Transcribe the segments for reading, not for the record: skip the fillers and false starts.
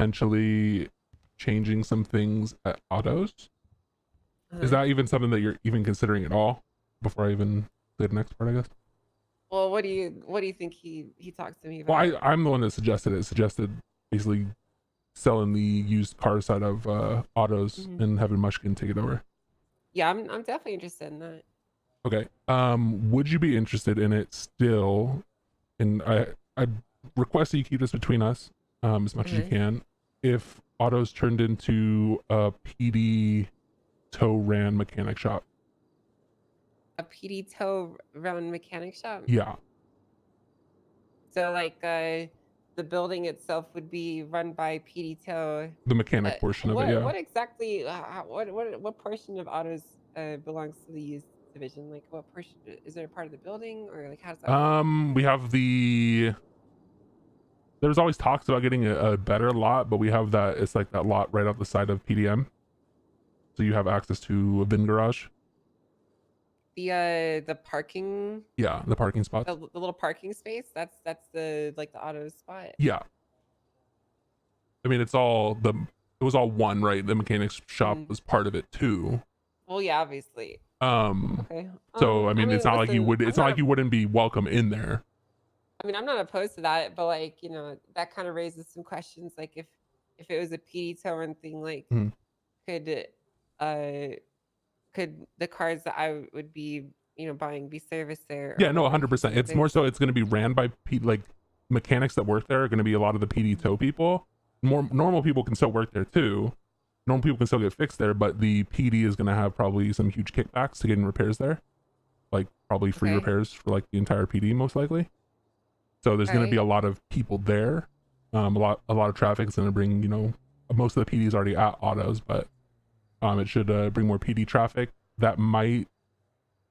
potentially changing some things at Ottos. Is that even something that you're even considering at all? Before I even say the next part, I guess. Well, what do you think he talks to me Well, about? I'm the one that suggested it. Suggested basically selling the used car side of Ottos Mhm. and having Mushkin take it over. Yeah, I'm definitely interested in that. Okay. Would you be interested in it still? And I request that you keep this between us, as much as you Uh-huh. can. If Ottos turned into a PD tow ran mechanic shop. A PD tow run mechanic shop. Yeah, So like the building itself would be run by PD tow. the mechanic portion of it. Yeah. What exactly? What portion of autos belongs to the used division? Like what portion is there a part of the building or like how does that work? We have the. There's always talks about getting a better lot, but we have that. It's like that lot right off the side of PDM, so you have access to a bin garage. The parking, Yeah, the parking spots. the little parking space. That's the like the auto spot. Yeah, I mean it's all the. It was all one, right? The mechanics shop Mm. was part of it too. Well, yeah, obviously. Um, Okay. so I I mean, it's mean, not like you listen, would. It's not like you wouldn't be welcome in there. I mean, I'm not opposed to that, but like, that kind of raises some questions. Like if it was a PD towing thing, like Mhm. could uh could the cars that I would be, buying be serviced there or Yeah, no, whatever? 100%. Because It's more so it's going to be ran by like mechanics that work there are going to be a lot of the PD tow people. More normal people can still work there too. Normal people can still get fixed there, but the PD is going to have probably some huge kickbacks to getting repairs there, like probably free okay, repairs for like the entire PD most likely. So there's all going to be right, a lot of people there. A lot of traffic is going to bring most of the PD is already at autos, but it should bring more PD traffic. That might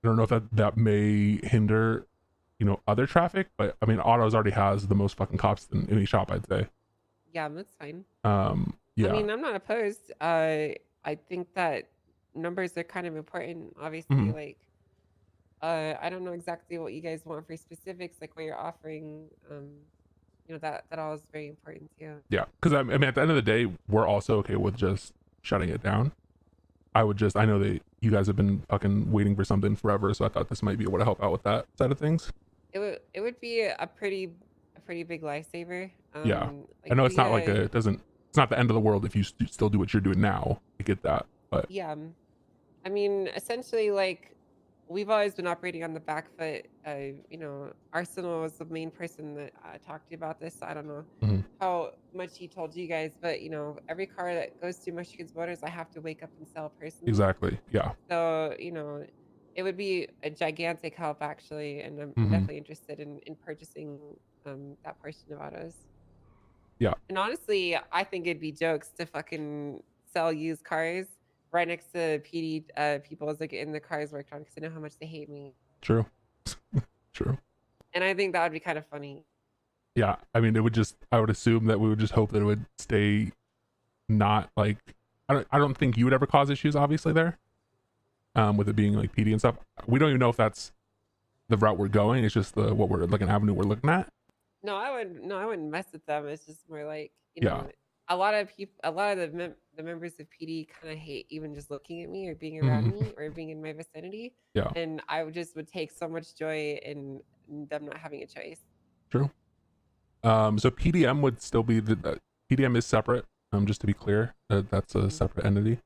I don't know if that may hinder other traffic, but I mean autos already has the most fucking cops in any shop, I'd say. yeah, that's fine. I Yeah. mean, I'm not opposed. I think that numbers are kind of important. Obviously, Hmm. like I don't know exactly what you guys want for specifics, like what you're offering. That all is very important too. Yeah, because I mean at the end of the day we're also okay with just shutting it down. I know that you guys have been fucking waiting for something forever, so I thought this might be able to help out with that side of things. It would be a pretty big lifesaver. Yeah, I Like know it's we not like it's not the end of the world if you still do what you're doing now. I get that, but yeah. I mean, essentially, like we've always been operating on the back foot. Arsenal was the main person that talked to you about this. I don't know mhm, how much he told you guys, but every car that goes through Mushkin Motors, I have to wake up and sell personally. exactly. Yeah. So it would be a gigantic help actually, and I'm Hmm. definitely interested in purchasing that portion of autos. Yeah. And honestly, I think it'd be jokes to fucking sell used cars right next to PD people as they get in the cars worked on because I know how much they hate me. True. True. And I think that would be kind of funny. Yeah. I mean, I would assume that we would just hope that it would stay not like, I don't think you would ever cause issues, obviously, there, with it being like PD and stuff. We don't even know if that's the route we're going. It's just what we're like an avenue we're looking at. No, I wouldn't mess with them. It's just more like, Yeah. a lot of people, a lot of the members of PD kind of hate even just looking at me or being around Hmm. me or being in my vicinity. Yeah. And would take so much joy in them not having a choice. True. So PDM would still be the PDM is separate. Just to be clear, that's a Mhm. separate entity.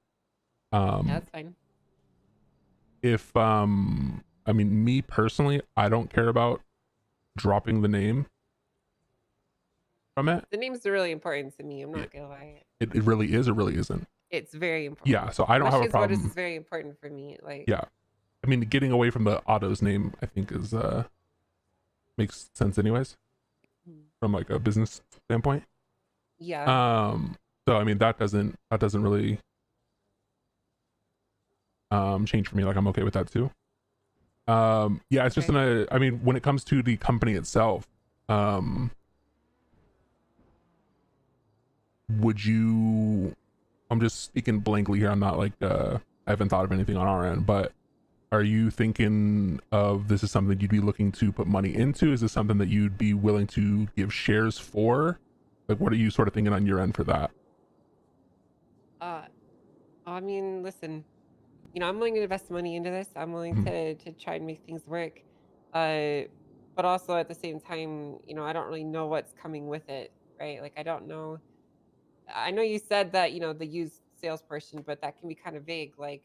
Yeah, Um, that's fine. if I mean, me personally, I don't care about dropping the name from it. The names are really important to me. I'm It, not gonna lie. it really is or really isn't. It's very Yeah. important. So I don't have a Mushkin's Motors problem. is very important for me. Like, Yeah. I mean, getting away from the autos name, I think is makes sense anyways mm, from like a business standpoint. yeah. So I mean that doesn't really change for me. Like I'm okay with that too. Yeah, it's just Okay. I mean, when it comes to the company itself, um, would you? I'm just speaking blankly here. I'm not like I haven't thought of anything on our end, but are you thinking of this is something you'd be looking to put money into? Is this something that you'd be willing to give shares for? Like, what are you sort of thinking on your end for that? Uh, I mean, listen, I'm willing to invest money into this. I'm willing Mhm. to try and make things work. Uh, but also at the same time, I don't really know what's coming with it, right? Like, I don't know. I know you said that, the used sales portion, but that can be kind of vague. Like,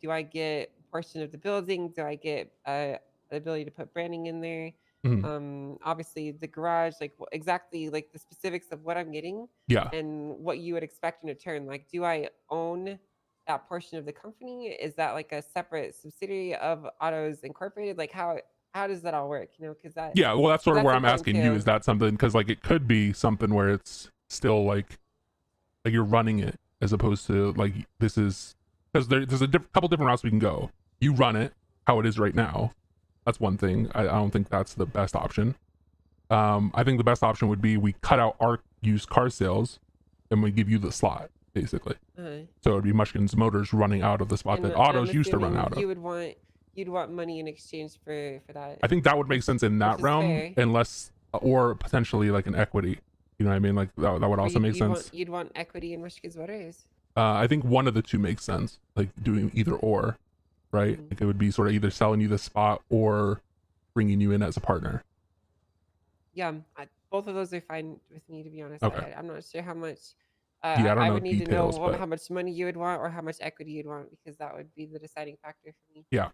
do I get a portion of the building? Do I get the ability to put branding in there? Mhm. Obviously the garage, like exactly like the specifics of what I'm getting Yeah. and what you would expect in return. Like, do I own that portion of the company? Is that like a separate subsidiary of Autos Incorporated? Like, how does that all work? Because Yeah, well, that's sort of that's where I'm important asking you. too. Is that something? Because like it could be something where it's still like you're running it as opposed to like this is because there's a couple different routes we can go. You run it how it is right now. That's one thing. I don't think that's the best option. I think the best option would be we cut out our used car sales and we give you the slot basically. Uh, So it'd be Mushkin's Motors running out of the spot that and I'm Autos used to run assuming out of. you'd want money in exchange for that, I think that would make which sense in which that is realm, fair. unless or potentially like an equity. You know what I mean? Like that would Or also make sense. you'd want equity in Mushkins Motors. I think one of the two makes sense, like doing either or, right? Mm. Like it would be sort of either selling you the spot or bringing you in as a partner. Yeah, both of those are fine with me, to be honest. Okay. I'm not sure how much. Yeah, I don't I know would need to know details, but how much money you would want or how much equity you'd want because that would be the deciding factor for me. yeah.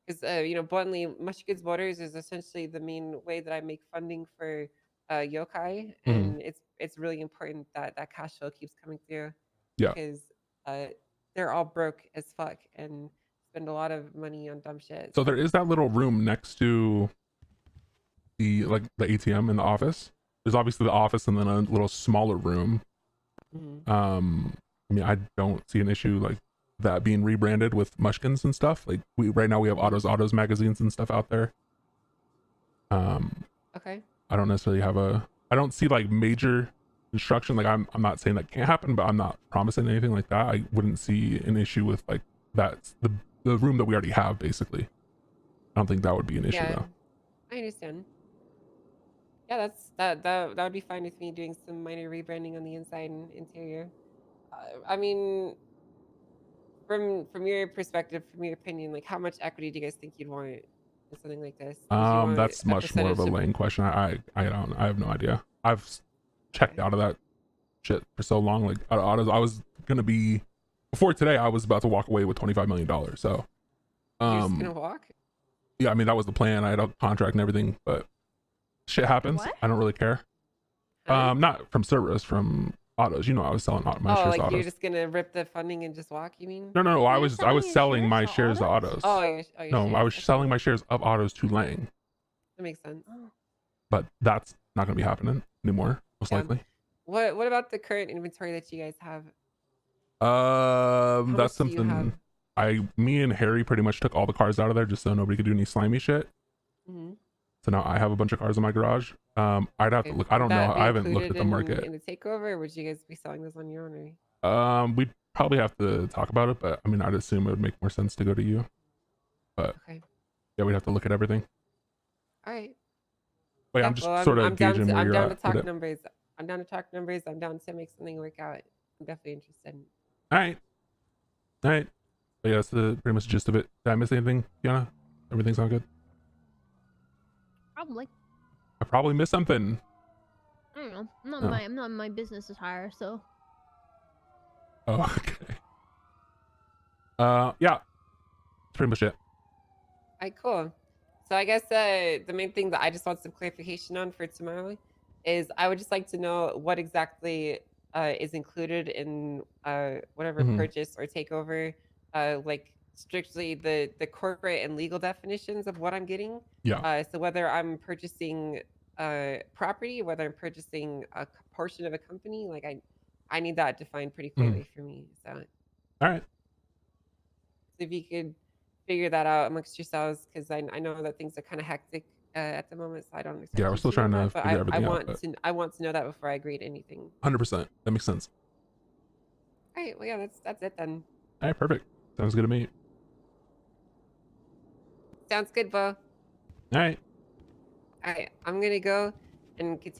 Because bluntly, Mushkins Motors is essentially the main way that I make funding for Yokai, Hmm. and it's really important that that cash flow keeps coming through Yeah. because uh, they're all broke as fuck and spend a lot of money on dumb shit. So there So is that little room next to the ATM in the office. There's obviously the office and then a little smaller room. mhm. I mean, I don't see an issue like that being rebranded with Mushkins and stuff. Like we right now we have Autos magazines and stuff out there. Um, Okay. I don't necessarily have I don't see like major construction. Like I'm not saying that can't happen, but I'm not promising anything like that. I wouldn't see an issue with like that's the room that we already have basically. I don't think that would be an issue Yeah, though. I understand. Yeah, that would be fine with me doing some minor rebranding on the inside and interior. I mean, from your perspective, from your opinion, like how much equity do you guys think you'd want in something like this? Would you want That's a much more of a percentage of? lane question. I have no idea. I've checked Okay, out of that shit for so long. Like autos, I was gonna be before today. I was about to walk away with $25 million. So, you're just gonna um, walk? yeah, I mean that was the plan. I had a contract and everything, but shit happens. What? I don't really care. Huh? Not from Cerberus, from autos. You know, I was selling my Oh, shares to like you're autos. just gonna rip the funding and just walk? You mean? No, no, no. You're I selling was your selling shares my to shares to Ottos? autos. Your No, I shares. was Okay, selling my shares of autos to Lang, that makes sense. Oh. but that's not gonna be happening anymore, most Yeah. likely. What about the current inventory that you guys have? How That's much do you have? something me and Harry pretty much took all the cars out of there just so nobody could do any slimy shit. Hmm. So now I have a bunch of cars in my garage. I'd have to look. I Would don't know. that be I haven't looked included at the market. in the takeover, or would you guys be selling those on your own? We'd probably have to talk about it, but I mean, I'd assume it would make more sense to go to you. But Okay. yeah, we'd have to look at everything. All right. Wait, Yeah. I'm just Well, sort of gauging where I'm you're down to at with talk it. numbers. I'm down to talk numbers. I'm down to make something work out. I'm definitely interested. All right, all right. But yeah, that's the pretty much gist of it. Did I miss anything, Fiona? Everything sound good? Probably. I probably missed something. I don't know. Oh, I'm not in my business attire, so. oh okay. Yeah, that's pretty much it. All right. Cool. So I guess the main thing that I just want some clarification on for tomorrow is I would just like to know what exactly is included in whatever Hmm. purchase or takeover, like strictly the corporate and legal definitions of what I'm getting. Yeah. So whether I'm purchasing property, whether I'm purchasing a portion of a company, like I need that defined pretty Mhm. clearly for me. So All right. if you could figure that out amongst yourselves, because I know that things are kind of hectic at the moment, so I don't Yeah, expect we're you still to know trying to that. But figure everything out, but I want to know that before I agree to anything. 100%. That makes sense. All right, well, yeah, that's it then. All right, perfect. Sounds good to me. Sounds good, Bo. All right. All right, I'm gonna go and continue.